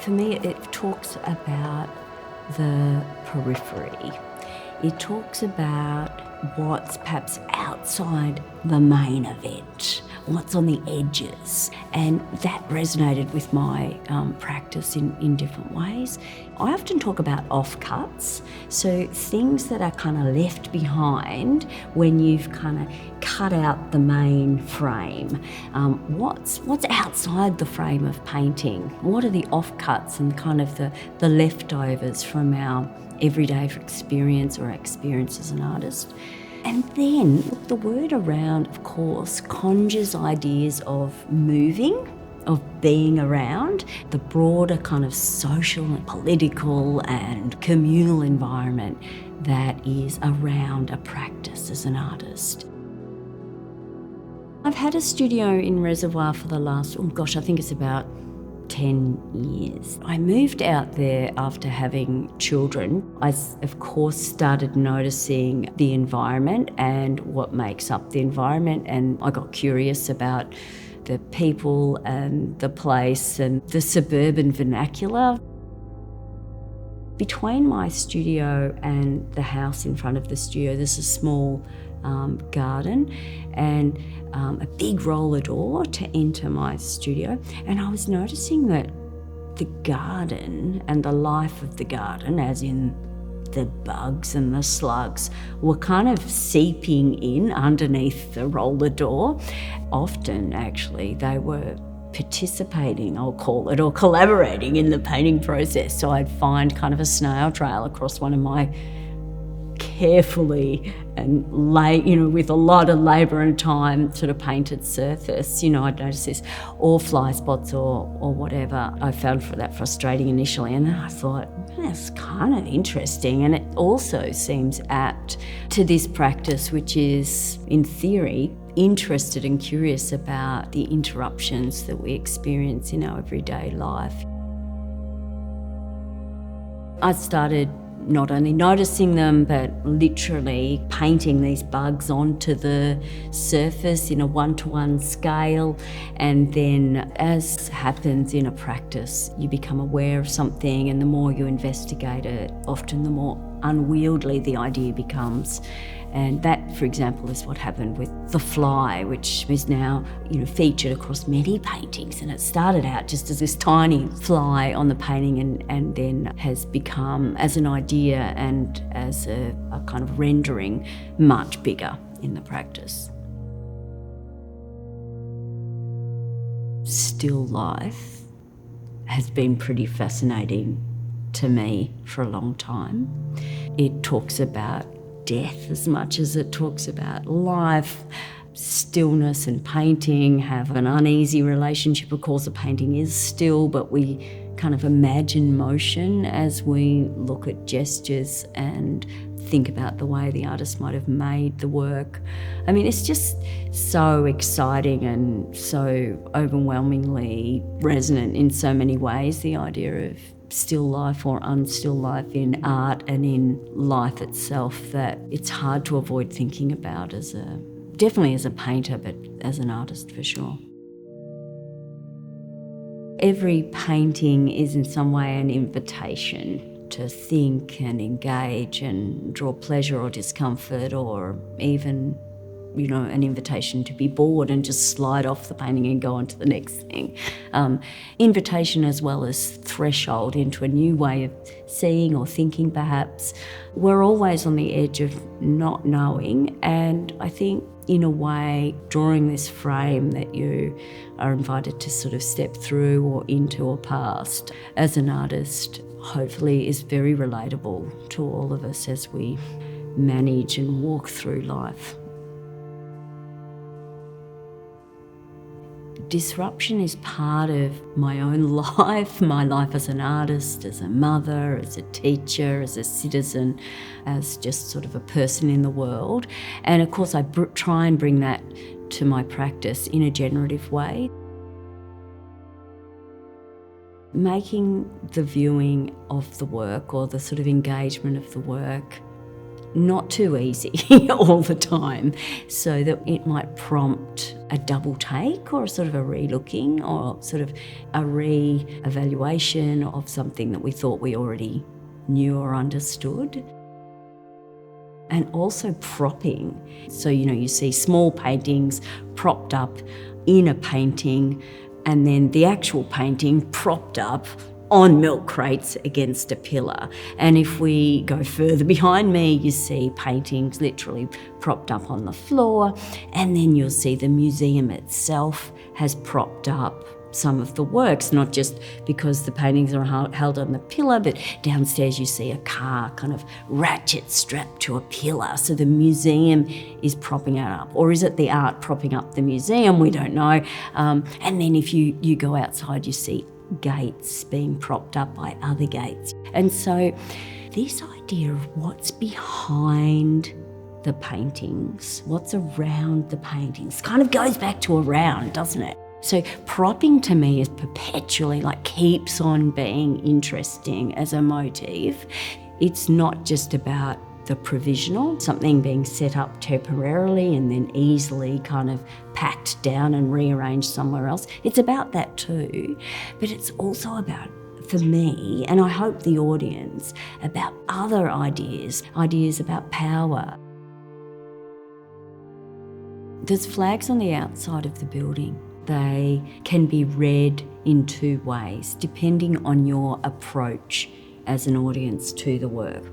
For me, it talks about the periphery. It talks about what's perhaps outside the main event, what's on the edges. And that resonated with my practice in different ways. I often talk about offcuts, so things that are kind of left behind when you've kind of cut out the main frame. What's outside the frame of painting? What are the offcuts and kind of the leftovers from our everyday experience or experience as an artist? And then the word around, of course, conjures ideas of moving, of being around, the broader kind of social and political and communal environment that is around a practice as an artist. I've had a studio in Reservoir for the last, I think it's about 10 years. I moved out there after having children. I, of course, started noticing the environment and what makes up the environment, and I got curious about the people and the place and the suburban vernacular. Between my studio and the house in front of the studio, there's a small garden and a big roller door to enter my studio. And I was noticing that the garden and the life of the garden, as in the bugs and the slugs, were kind of seeping in underneath the roller door. Often, actually, they were participating, I'll call it, or collaborating in the painting process. So I'd find kind of a snail trail across one of my carefully and with a lot of labour and time sort of painted surface. I'd notice this, or fly spots or whatever. I found that frustrating initially, and then I thought, that's kind of interesting, and it also seems apt to this practice, which is, in theory, interested and curious about the interruptions that we experience in our everyday life. I started not only noticing them, but literally painting these bugs onto the surface in a one-to-one scale. And then, as happens in a practice, you become aware of something, and the more you investigate it, often the more unwieldy the idea becomes. And that, for example, is what happened with the fly, which is now, featured across many paintings. And it started out just as this tiny fly on the painting, and then has become, as an idea and as a kind of rendering, much bigger in the practice. Still life has been pretty fascinating to me for a long time. It talks about death as much as it talks about life. Stillness and painting have an uneasy relationship. Of course, a painting is still, but we kind of imagine motion as we look at gestures and think about the way the artist might have made the work. I mean, it's just so exciting and so overwhelmingly resonant in so many ways, the idea of still life or unstill life in art and in life itself, that it's hard to avoid thinking about definitely as a painter, but as an artist for sure. Every painting is in some way an invitation to think and engage and draw pleasure or discomfort, or even an invitation to be bored and just slide off the painting and go on to the next thing. Invitation as well as threshold into a new way of seeing or thinking, perhaps. We're always on the edge of not knowing, and I think, in a way, drawing this frame that you are invited to sort of step through or into or past as an artist, hopefully is very relatable to all of us as we manage and walk through life. Disruption is part of my own life, my life as an artist, as a mother, as a teacher, as a citizen, as just sort of a person in the world. And of course, I try and bring that to my practice in a generative way. Making the viewing of the work, or the sort of engagement of the work, not too easy all the time, so that it might prompt a double take or sort of a re-looking or sort of a re-evaluation of something that we thought we already knew or understood. And also propping. So, you see small paintings propped up in a painting and then the actual painting propped up on milk crates against a pillar. And if we go further behind me, you see paintings literally propped up on the floor, and then you'll see the museum itself has propped up some of the works, not just because the paintings are held on the pillar, but downstairs you see a car kind of ratchet strapped to a pillar. So the museum is propping it up. Or is it the art propping up the museum? We don't know. And then if you go outside, you see gates being propped up by other gates. And so this idea of what's behind the paintings, what's around the paintings, kind of goes back to around, doesn't it? So propping to me is perpetually keeps on being interesting as a motif. It's not just about the provisional, something being set up temporarily and then easily kind of packed down and rearranged somewhere else. It's about that too, but it's also about, for me, and I hope the audience, about other ideas about power. There's flags on the outside of the building. They can be read in two ways, depending on your approach as an audience to the work.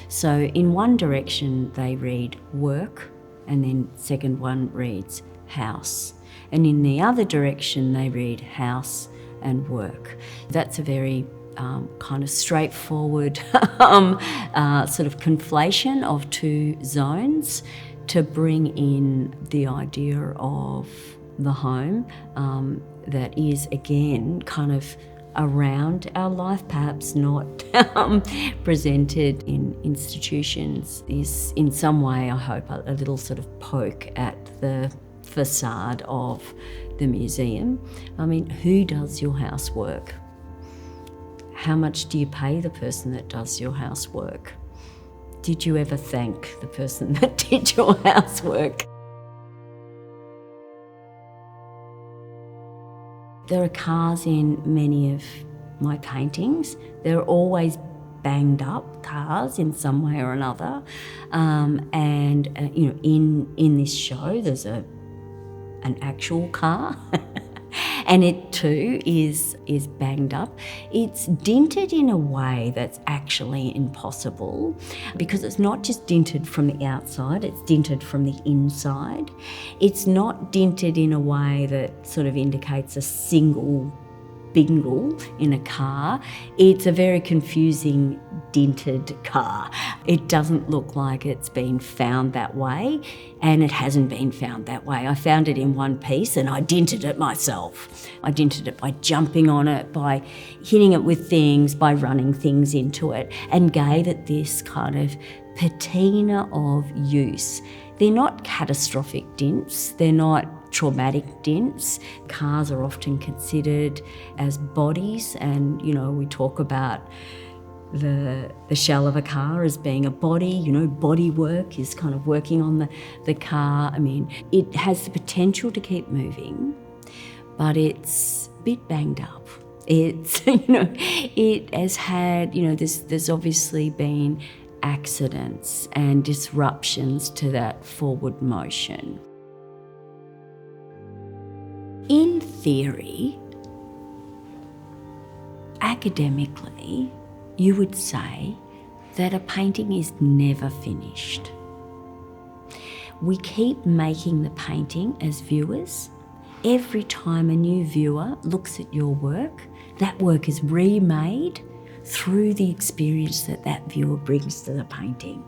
So in one direction, they read work, and then second one reads house. And in the other direction, they read house and work. That's a very kind of straightforward sort of conflation of two zones to bring in the idea of the home that is, again, kind of around our life, perhaps not presented in institutions, is in some way, I hope, a little sort of poke at the facade of the museum. I mean, who does your housework? How much do you pay the person that does your housework? Did you ever thank the person that did your housework? There are cars in many of my paintings. They're always banged up cars in some way or another. In this show, there's an actual car. And it too is banged up. It's dinted in a way that's actually impossible, because it's not just dinted from the outside, it's dinted from the inside. It's not dinted in a way that sort of indicates a single bingle in a car. It's a very confusing dinted car. It doesn't look like it's been found that way, and it hasn't been found that way. I found it in one piece and I dinted it myself. I dinted it by jumping on it, by hitting it with things, by running things into it, and gave it this kind of patina of use. They're not catastrophic dints, they're not traumatic dints. Cars are often considered as bodies, and we talk about the shell of a car as being a body. Body work is kind of working on the car. I mean, it has the potential to keep moving, but it's a bit banged up. It's it has had there's obviously been accidents and disruptions to that forward motion. In theory, academically, you would say that a painting is never finished. We keep making the painting as viewers. Every time a new viewer looks at your work, that work is remade through the experience that viewer brings to the painting.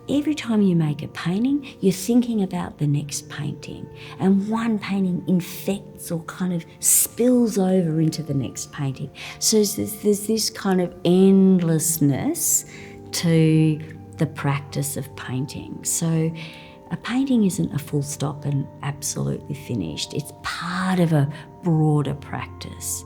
Every time you make a painting, you're thinking about the next painting, and one painting infects or kind of spills over into the next painting. So there's this kind of endlessness to the practice of painting. So a painting isn't a full stop and absolutely finished. It's part of a broader practice.